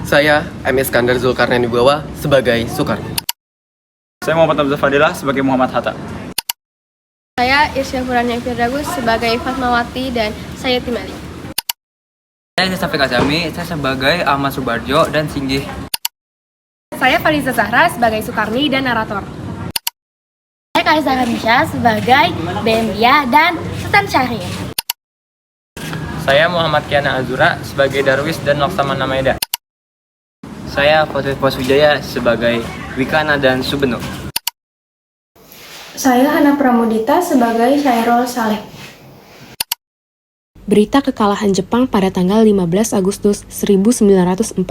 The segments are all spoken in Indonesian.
Saya M. Iskandar Zulkarnain Wibawa sebagai Soekarno. Saya Muhammad Hamzah Fadilah sebagai Muhammad Hatta. Saya Irsya Furania Firdaus sebagai Fatmawati dan saya Timali. Saya Syafiq Azami, saya sebagai Ahmad Subarjo dan Singgih. Saya Fariza Zahra sebagai Sukarni dan narator. Saya Kalisa Khadisha sebagai Bembia dan Sultan Syahrir. Saya Muhammad Kiana Azura sebagai Darwis dan Laksamana Maeda. Saya Fatih Paswijaya sebagai Wikana dan Subeno. Saya Hana Pramudita sebagai Syairul Saleh. Berita kekalahan Jepang pada tanggal 15 Agustus 1945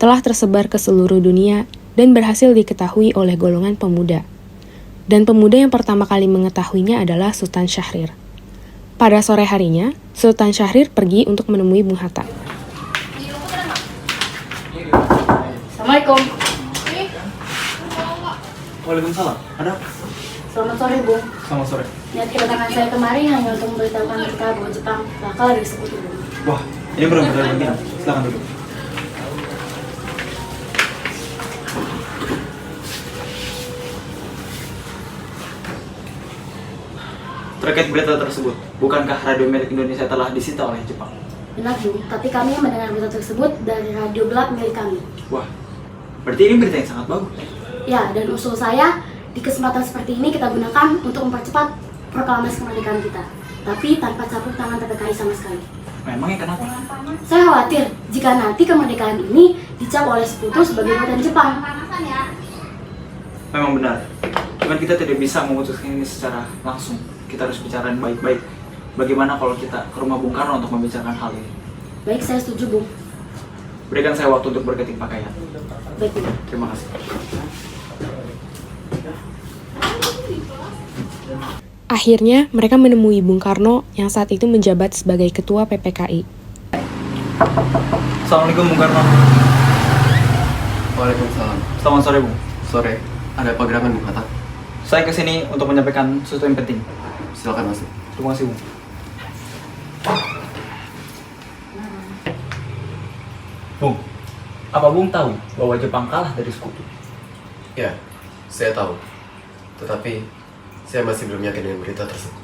telah tersebar ke seluruh dunia dan berhasil diketahui oleh golongan pemuda. Dan pemuda yang pertama kali mengetahuinya adalah Sultan Syahrir. Pada sore harinya, Sultan Syahrir pergi untuk menemui Bung Hatta. Assalamualaikum. Waalaikumsalam. Ada apa? Selamat sore, Bung. Selamat sore. Niat kedatangan saya kemari hanya untuk memberitahukan kita bahwa Jepang bakal ada sekutu, Bung. Wah, ini benar-benar penting. Silakan duduk. Terkait berita tersebut, bukankah radio milik Indonesia telah disita oleh Jepang? Benar, Bung. Tapi kami mendengar berita tersebut dari radio gelap milik kami. Wah, berarti ini berita yang sangat bagus. Ya, dan usul saya, di kesempatan seperti ini kita gunakan untuk mempercepat proklamasi kemerdekaan kita. Tapi tanpa campur tangan PPKI sama sekali. Memangnya kenapa? Saya khawatir jika nanti kemerdekaan ini dicap oleh sekutu sebagai buatan Jepang. Memang benar. Cuman kita tidak bisa memutuskan ini secara langsung. Kita harus bicarain baik-baik. Bagaimana kalau kita ke rumah Bung Karno untuk membicarakan hal ini? Baik, saya setuju, Bung. Berikan saya waktu untuk berganti pakaian. Baik, Bung. Terima kasih. Akhirnya, mereka menemui Bung Karno yang saat itu menjabat sebagai Ketua PPKI. Assalamualaikum Bung Karno. Waalaikumsalam. Selamat sore Bung. Sore, ada apa gerangan Bung Hatta? Saya kesini untuk menyampaikan sesuatu yang penting. Silakan masuk. Terima kasih Bung. Bung, apa Bung tahu bahwa Jepang kalah dari sekutu? Ya, saya tahu. Tetapi saya masih belum yakin dengan berita tersebut.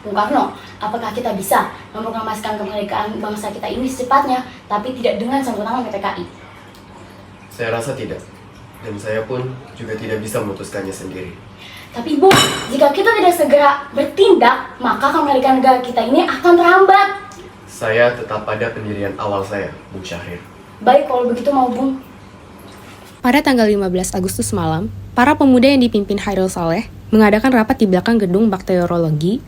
Bung Karno, apakah kita bisa memproklamasikan kemerdekaan bangsa kita ini secepatnya, tapi tidak dengan campur tangan PPKI? Saya rasa tidak. Dan saya pun juga tidak bisa memutuskannya sendiri. Tapi Bung, jika kita tidak segera bertindak, maka kemerdekaan negara kita ini akan terhambat. Saya tetap pada pendirian awal saya, Bung Syahrir. Baik, kalau begitu mau Bung. Pada tanggal 15 Agustus malam, para pemuda yang dipimpin Hairil Saleh mengadakan rapat di belakang gedung bakteriologi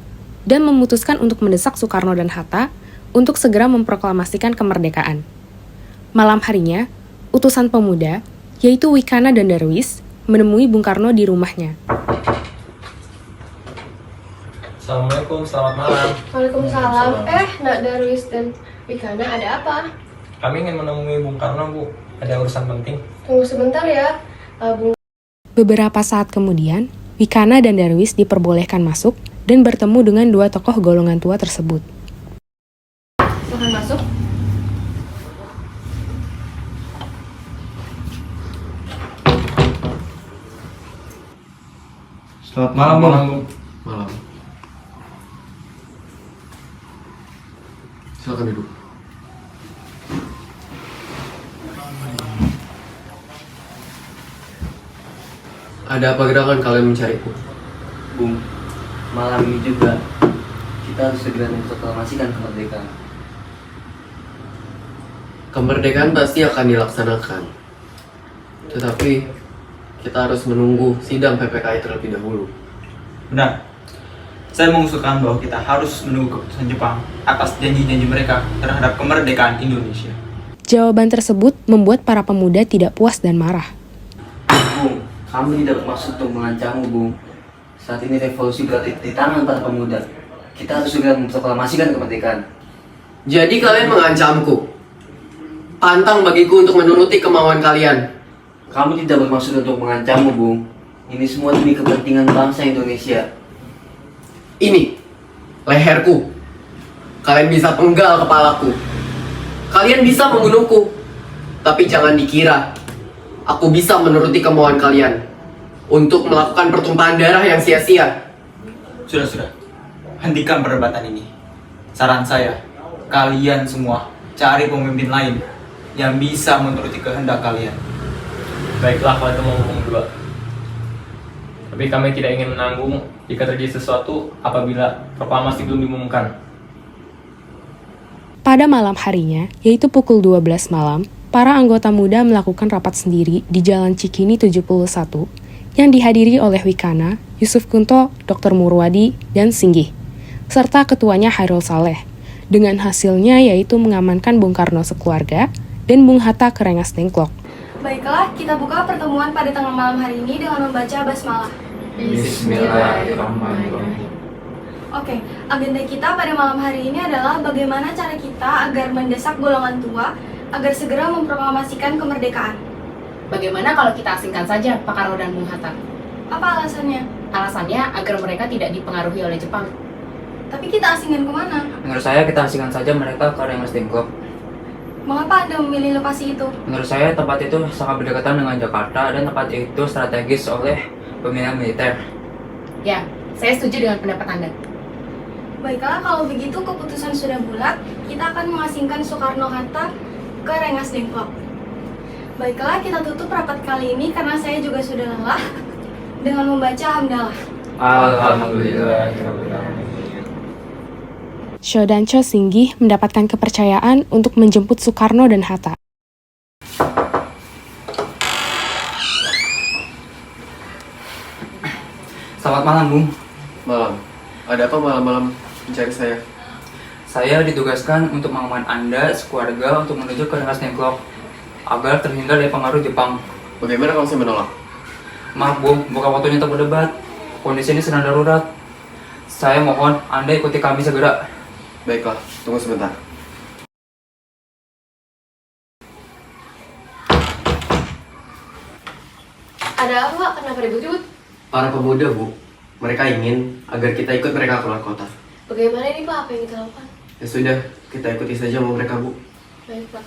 dan memutuskan untuk mendesak Soekarno dan Hatta untuk segera memproklamasikan kemerdekaan. Malam harinya, utusan pemuda, yaitu Wikana dan Darwis, menemui Bung Karno di rumahnya. Assalamualaikum, selamat malam. Waalaikumsalam. Nak Darwis dan Wikana, ada apa? Kami ingin menemui Bung Karno, Bu. Ada urusan penting. Tunggu sebentar ya, Bung. Beberapa saat kemudian, Wikana dan Darwis diperbolehkan masuk dan bertemu dengan dua tokoh golongan tua tersebut. Silahkan masuk. Selamat malam Bung. Malam. Silakan duduk. Ada apa gerangan kalian mencariku? Bung, malam ini juga kita harus segera memproklamasikan kemerdekaan. Kemerdekaan pasti akan dilaksanakan. Tetapi kita harus menunggu sidang PPKI terlebih dahulu. Benar. Saya mengusulkan bahwa kita harus menunggu keputusan Jepang atas janji-janji mereka terhadap kemerdekaan Indonesia. Jawaban tersebut membuat para pemuda tidak puas dan marah. Bung, kami tidak bermaksud untuk mengancammu, Bung. Saat ini revolusi berada di tangan para pemuda. Kita harus segera memproklamasikan kemerdekaan. Jadi kalian mengancamku? Pantang bagiku untuk menuruti kemauan kalian. Kami tidak bermaksud untuk mengancammu, Bung. Ini semua demi kepentingan bangsa Indonesia. Ini, leherku. Kalian bisa penggal kepalaku. Kalian bisa membunuhku, tapi jangan dikira aku bisa menuruti kemauan kalian untuk melakukan pertumpahan darah yang sia-sia. Sudah. Hentikan perdebatan ini. Saran saya, kalian semua cari pemimpin lain yang bisa menuruti kehendak kalian. Baiklah kalau itu mau ngomong berdua. Tapi kami tidak ingin menanggung jika terjadi sesuatu apabila proklamasi belum diumumkan. Pada malam harinya, yaitu pukul 12 malam, para anggota muda melakukan rapat sendiri di Jalan Cikini 71 yang dihadiri oleh Wikana, Yusuf Kunto, Dr. Murwadi, dan Singgih, serta ketuanya Hairul Saleh. Dengan hasilnya yaitu mengamankan Bung Karno sekeluarga dan Bung Hatta ke Rengas Dengklok. Baiklah, kita buka pertemuan pada tengah malam hari ini dengan membaca basmalah. Bismillahirrahmanirrahim. Oke, agenda kita pada malam hari ini adalah bagaimana cara kita agar mendesak golongan tua agar segera memproklamasikan kemerdekaan. Bagaimana kalau kita asingkan saja Pak Karno dan Bung Hatta? Apa alasannya? Alasannya agar mereka tidak dipengaruhi oleh Jepang. Tapi kita asingkan kemana? Menurut saya kita asingkan saja mereka ke Rengas Dengklok. Mengapa Anda memilih lokasi itu? Menurut saya tempat itu sangat berdekatan dengan Jakarta dan tempat itu strategis oleh pemilihan militer. Ya, saya setuju dengan pendapat Anda. Baiklah, kalau begitu keputusan sudah bulat, kita akan mengasingkan Soekarno-Hatta ke Rengas Dengklok. Baiklah, kita tutup rapat kali ini karena saya juga sudah lelah dengan membaca hamdalah. Alhamdulillah. Shodancho Singgih mendapatkan kepercayaan untuk menjemput Soekarno dan Hatta. Selamat malam, Bung. Malam. Ada apa malam-malam mencari saya? Saya ditugaskan untuk mengamankan Anda sekeluarga untuk menuju ke Rengas Dengklok agar terhindar dari pengaruh Jepang. Bagaimana kalau saya menolak? Maaf, Bung, bukan waktunya untuk berdebat. Kondisi ini sedang darurat. Saya mohon Anda ikuti kami segera. Baiklah, tunggu sebentar. Ada apa, Pak? Kenapa ribut-ribut? Para pemuda, Bu, mereka ingin agar kita ikut mereka keluar kota. Bagaimana ini, Pak? Apa yang kita lakukan? Ya sudah, kita ikuti saja mau mereka, Bu. Baik, Pak.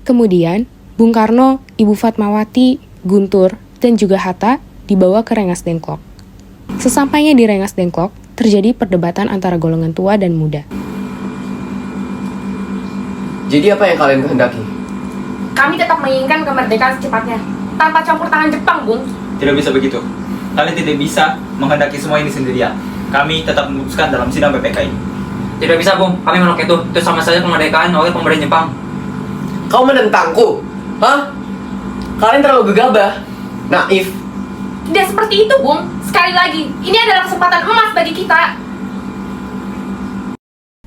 Kemudian, Bung Karno, Ibu Fatmawati, Guntur, dan juga Hatta dibawa ke Rengas Dengklok. Sesampainya di Rengas Dengklok, terjadi perdebatan antara golongan tua dan muda. Jadi apa yang kalian kehendaki? Kami tetap menginginkan kemerdekaan secepatnya, tanpa campur tangan Jepang, Bung. Tidak bisa begitu. Kalian tidak bisa menghendaki semua ini sendirian. Kami tetap memutuskan dalam sidang PPKI. Tidak bisa, Bung. Kami menolak itu. Itu sama saja kemerdekaan oleh pemerintah Jepang. Kau menentangku? Hah? Kalian terlalu gegabah, naif. Tidak seperti itu, Bung. Sekali lagi, ini adalah kesempatan emas bagi kita.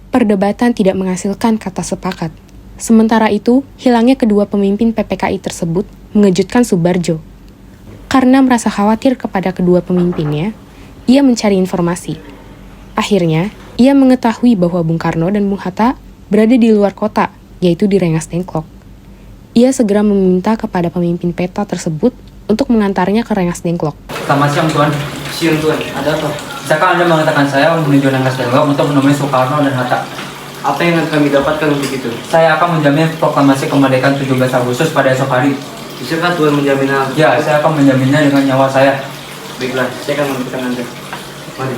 Perdebatan tidak menghasilkan kata sepakat. Sementara itu, hilangnya kedua pemimpin PPKI tersebut mengejutkan Subarjo. Karena merasa khawatir kepada kedua pemimpinnya, ia mencari informasi. Akhirnya, ia mengetahui bahwa Bung Karno dan Bung Hatta berada di luar kota, yaitu di Rengas Dengklok. Ia segera meminta kepada pemimpin peta tersebut untuk mengantarnya ke Rengas Dengklok. Selamat siang, Tuan. Siang Tuan, ada apa? Bisakah Anda mengatakan saya menuju Rengas Dengklok untuk menemui Soekarno dan Hatta? Apa yang akan kami dapatkan untuk itu? Saya akan menjamin proklamasi kemerdekaan 17 Agustus pada esok hari. Bisakah Tuhan menjamin hal tersebut? Ya, saya akan menjaminnya dengan nyawa saya. Baiklah, saya akan memberikan Anda. Mari.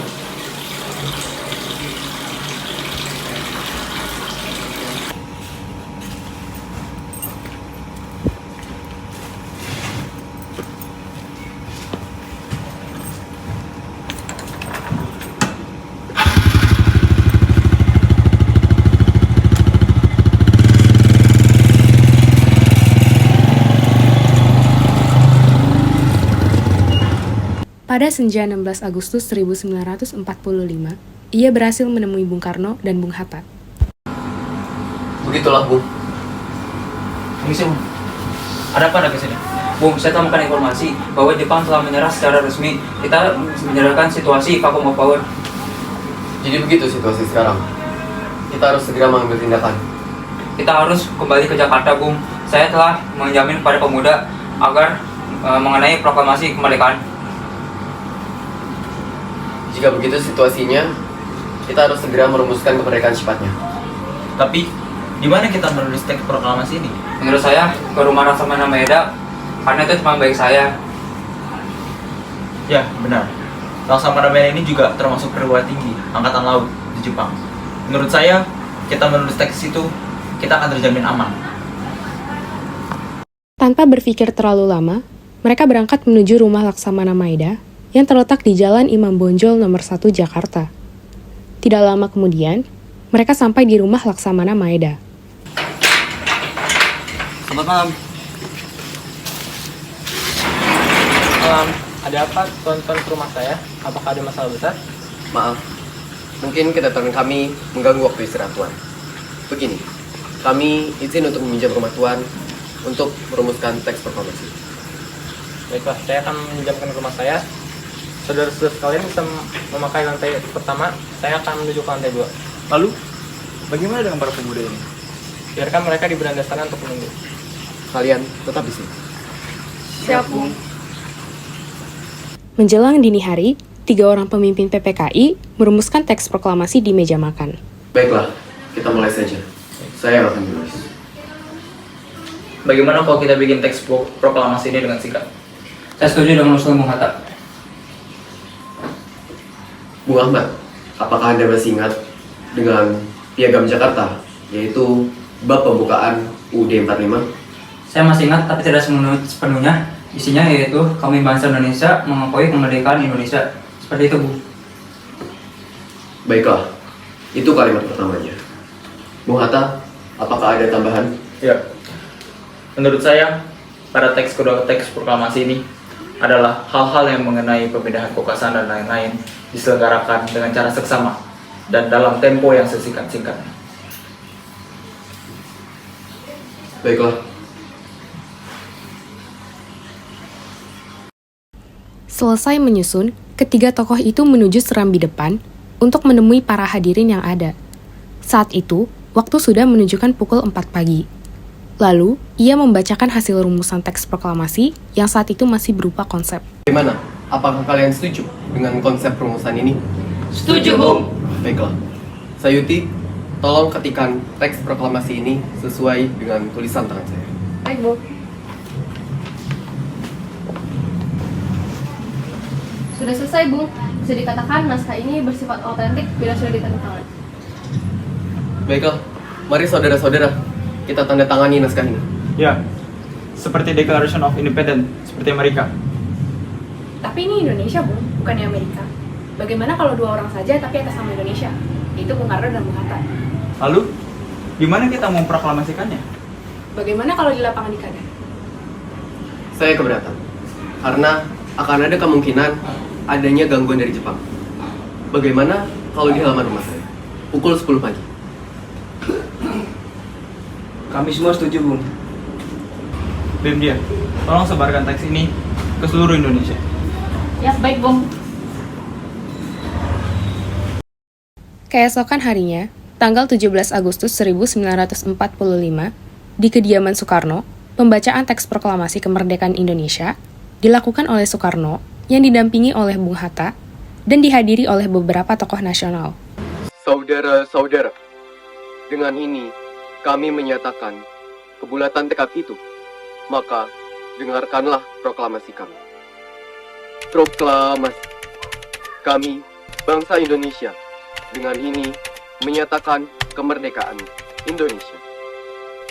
Pada senja 16 Agustus 1945, ia berhasil menemui Bung Karno dan Bung Hatta. Begitulah, Bu. Permisi, Bung. Ada apa ada ke sini? Bung, saya temukan informasi bahwa Jepang telah menyerah secara resmi. Kita menyerahkan situasi vacuum of power. Jadi begitu situasi sekarang. Kita harus segera mengambil tindakan. Kita harus kembali ke Jakarta, Bung. Saya telah menjamin kepada pemuda agar mengenai proklamasi kemerdekaan. Jika begitu situasinya, kita harus segera merumuskan kemerdekaan secepatnya. Tapi, di mana kita menulis teks proklamasi ini? Menurut saya, ke rumah Laksamana Maeda, karena itu teman baik saya. Ya, benar. Laksamana Maeda ini juga termasuk perwira tinggi Angkatan Laut di Jepang. Menurut saya, kita menulis teks itu, kita akan terjamin aman. Tanpa berpikir terlalu lama, mereka berangkat menuju rumah Laksamana Maeda yang terletak di Jalan Imam Bonjol nomor 1 Jakarta. Tidak lama kemudian, mereka sampai di rumah Laksamana Maeda. Selamat malam. Malam, ada apa tuan-tuan ke rumah saya? Apakah ada masalah besar? Maaf, mungkin kedatangan kami mengganggu waktu istirahat Tuan. Begini, kami izin untuk meminjam rumah Tuan untuk merumuskan teks proklamasi. Baiklah, saya akan meminjamkan rumah saya. Saudara-saudara sekalian bisa memakai lantai pertama, saya akan menuju ke lantai 2. Lalu, bagaimana dengan para pemuda ini? Biarkan mereka di beranda sana untuk menunggu. Kalian tetap di sini. Siap, Bung. Menjelang dini hari, 3 orang pemimpin PPKI merumuskan teks proklamasi di meja makan. Baiklah, kita mulai saja. Saya akan menulis. Bagaimana kalau kita bikin teks proklamasi ini dengan singkat? Saya setuju dengan usulan Bung Hatta. Bung Ahmad, apakah Anda masih ingat dengan Piagam Jakarta, yaitu bab pembukaan UUD 45? Saya masih ingat, tapi tidak sepenuhnya. Isinya yaitu kami bangsa Indonesia mengakui kemerdekaan Indonesia. Seperti itu, Bu. Baiklah, itu kalimat pertamanya. Bung Hatta, apakah ada tambahan? Ya, menurut saya, pada teks kedua teks proklamasi ini adalah hal-hal yang mengenai pemindahan kekuasaan dan lain-lain diselenggarakan dengan cara seksama dan dalam tempo yang sesingkat-singkatnya. Baiklah. Selesai menyusun, ketiga tokoh itu menuju serambi depan untuk menemui para hadirin yang ada. Saat itu, waktu sudah menunjukkan pukul 4 pagi. Lalu, ia membacakan hasil rumusan teks proklamasi yang saat itu masih berupa konsep. Bagaimana? Apakah kalian setuju dengan konsep rumusan ini? Setuju, Bung. Baiklah. Sayuti, tolong ketikan teks proklamasi ini sesuai dengan tulisan tangan saya. Baik, Bung. Sudah selesai, Bung. Bisa dikatakan naskah ini bersifat otentik bila sudah ditandatangani. Baiklah, mari saudara-saudara, kita tanda tangani naskah ini. Ya, seperti Declaration of Independence, seperti Amerika. Tapi ini Indonesia, Bung, bukannya Amerika. Bagaimana kalau 2 orang saja tapi atas nama Indonesia? Itu Bung Karno dan Bung Hatta. Lalu, di mana kita memproklamasikannya? Bagaimana kalau di lapangan di Kadar? Saya keberatan, karena akan ada kemungkinan adanya gangguan dari Jepang. Bagaimana kalau di halaman rumah saya? Pukul 10 pagi. Kami semua setuju, Bung. Bem dia, tolong sebarkan teks ini ke seluruh Indonesia. Ya, baik, Bung. Keesokan harinya, tanggal 17 Agustus 1945, di kediaman Soekarno, pembacaan teks proklamasi kemerdekaan Indonesia dilakukan oleh Soekarno yang didampingi oleh Bung Hatta dan dihadiri oleh beberapa tokoh nasional. Saudara-saudara, dengan ini kami menyatakan kebulatan tekad itu, maka dengarkanlah proklamasi kami. Proklamasi. Kami, bangsa Indonesia, dengan ini menyatakan kemerdekaan Indonesia.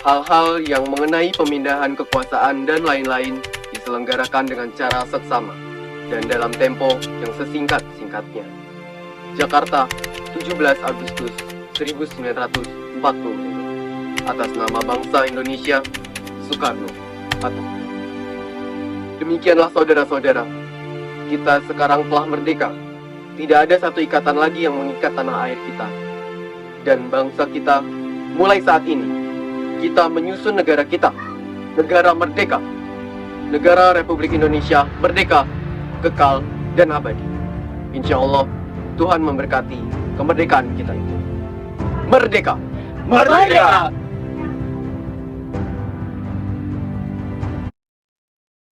Hal-hal yang mengenai pemindahan kekuasaan dan lain-lain diselenggarakan dengan cara seksama dan dalam tempo yang sesingkat-singkatnya. Jakarta, 17 Agustus 1945. Atas nama bangsa Indonesia, Soekarno, Hatta. Demikianlah saudara-saudara, kita sekarang telah merdeka. Tidak ada satu ikatan lagi yang mengikat tanah air kita. Dan bangsa kita, mulai saat ini, kita menyusun negara kita, negara merdeka. Negara Republik Indonesia merdeka, kekal, dan abadi. Insya Allah, Tuhan memberkati kemerdekaan kita itu. Merdeka! Merdeka!